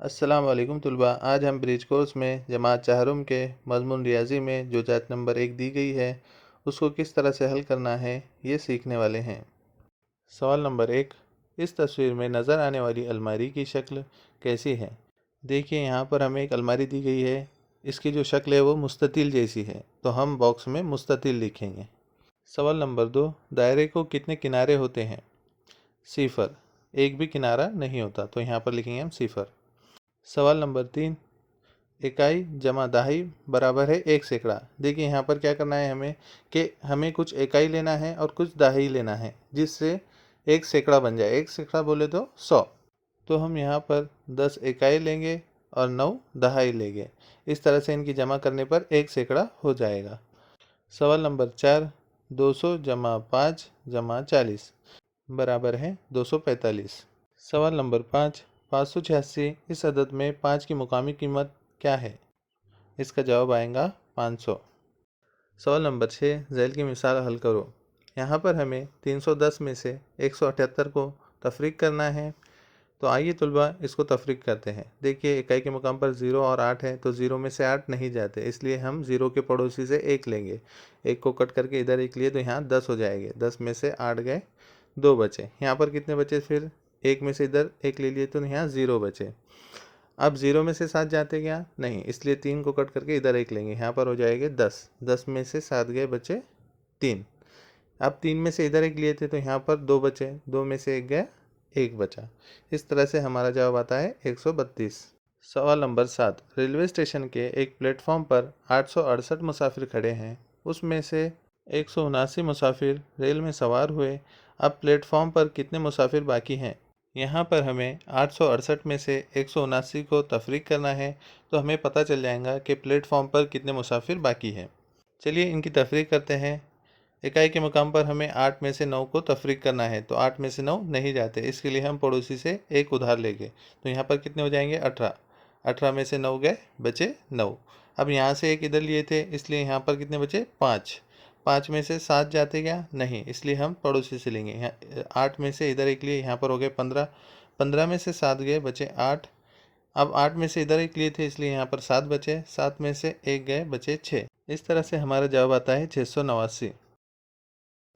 अस्सलाम वालेकुम तुलबा। आज हम ब्रिज कोर्स में जमात चाहरुम के मज़मून रियाजी में जो जात नंबर 1 दी गई है उसको किस तरह से हल करना है ये सीखने वाले हैं। सवाल नंबर 1, इस तस्वीर में नज़र आने वाली अलमारी की शक्ल कैसी है? देखिए यहाँ पर हमें एक अलमारी दी गई है। इसकी जो शक्ल है वो मुस्ततिल जैसी है, तो हम बॉक्स में मुस्ततिल लिखेंगे। सवाल नंबर 2, दायरे को कितने किनारे होते हैं? सिफर, एक भी किनारा नहीं होता, तो यहाँ पर लिखेंगे हम सिफर। सवाल नंबर 3, इकाई जमा दहाई बराबर है 1 सैकड़ा। देखिए यहाँ पर क्या करना है हमें कुछ इकाई लेना है और कुछ दहाई लेना है जिससे 1 सैकड़ा बन जाए। 1 सैकड़ा बोले तो 100। तो हम यहाँ पर 10 इकाई लेंगे और 9 दहाई लेंगे। इस तरह से इनकी जमा करने पर 1 सैकड़ा हो जाएगा। सवाल नंबर 4, 200 जमा 5 जमा 40 बराबर है 245। सवाल नंबर 5, 586 इस अदद में 5 की मुकामी कीमत क्या है? इसका जवाब आएगा 500। सवाल नंबर 6, झैल की मिसाल हल करो। यहाँ पर हमें 310 में से 178 को तफरीक करना है। तो आइए तुलबा इसको तफरीक करते हैं। देखिए इकाई के मुकाम पर 0 और 8 है, तो 0 में से 8 नहीं जाते, इसलिए हम 0 के पड़ोसी से 1 लेंगे। 1 को कट करके इधर 1 लिए तो यहाँ 10 हो जाएंगे। 10 में से 8 गए, 2 बचे। यहाँ पर कितने बचे? फिर 1 में से इधर 1 ले लिए तो यहाँ 0 बचे। अब 0 में से 7 जाते क्या? नहीं, इसलिए 3 को कट करके इधर 1 लेंगे। यहाँ पर हो जाएंगे 10। 10 में से 7 गए, बचे 3। अब 3 में से इधर 1 लिए थे तो यहाँ पर 2 बचे। 2 में से 1 गया, 1 बचा। इस तरह से हमारा जवाब आता है 132। सवाल नंबर 7, रेलवे स्टेशन के एक प्लेटफॉर्म पर 868 मुसाफिर खड़े हैं। उसमें से 179 मुसाफिर रेल में सवार हुए। अब प्लेटफॉर्म पर कितने मुसाफिर बाकी हैं? यहाँ पर हमें 868 में से 179 को तफरीक करना है, तो हमें पता चल जाएगा कि प्लेटफॉर्म पर कितने मुसाफिर बाकी हैं। चलिए इनकी तफरीक करते हैं। इकाई के मुकाम पर हमें 8 में से 9 को तफरीक करना है, तो 8 में से 9 नहीं जाते, इसके लिए हम पड़ोसी से 1 उधार लेंगे। तो यहाँ पर कितने हो जाएंगे? 18। 18 में से 9 गए, बचे 9। अब यहाँ से 1 इधर लिए थे, इसलिए यहाँ पर कितने बचे? 5। 5 में से 7 जाते क्या? नहीं, इसलिए हम पड़ोसी से लेंगे। यहाँ 8 में से इधर 1 लिए, यहाँ पर हो गए 15। 15 में से 7 गए, बचे 8। अब 8 में से इधर 1 लिए थे, इसलिए यहाँ पर 7 बचे। 7 में से 1 गए, बचे 6। इस तरह से हमारा जवाब आता है 689।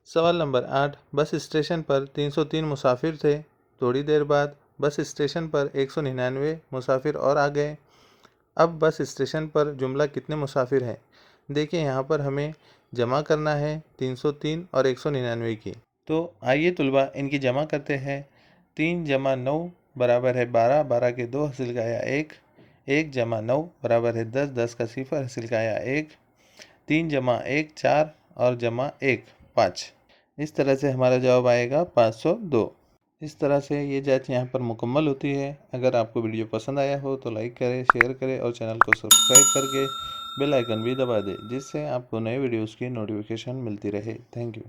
सवाल नंबर 8, बस स्टेशन पर 303 मुसाफिर थे। थोड़ी देर बाद बस स्टेशन पर 199 मुसाफिर और आ गए। अब बस स्टेशन पर जुमला कितने मुसाफिर हैं? देखिए यहाँ पर हमें जमा करना है 303 और 199 की। तो आइए तुलबा इनकी जमा करते हैं। 3 जमा 9 बराबर है 12। 12 के 2 हासिल का आया 1। 1 जमा 9 बराबर है 10। 10 का सिफर हासिल का आया 1। 3 जमा 1 4 और जमा 1 5। इस तरह से हमारा जवाब आएगा 502। इस तरह से ये जांच यहाँ पर मुकम्मल होती है। अगर आपको वीडियो पसंद आया हो तो लाइक करें, शेयर करें और चैनल को सब्सक्राइब करके बेल आइकन भी दबा दें, जिससे आपको नए वीडियोज़ की नोटिफिकेशन मिलती रहे। Thank you.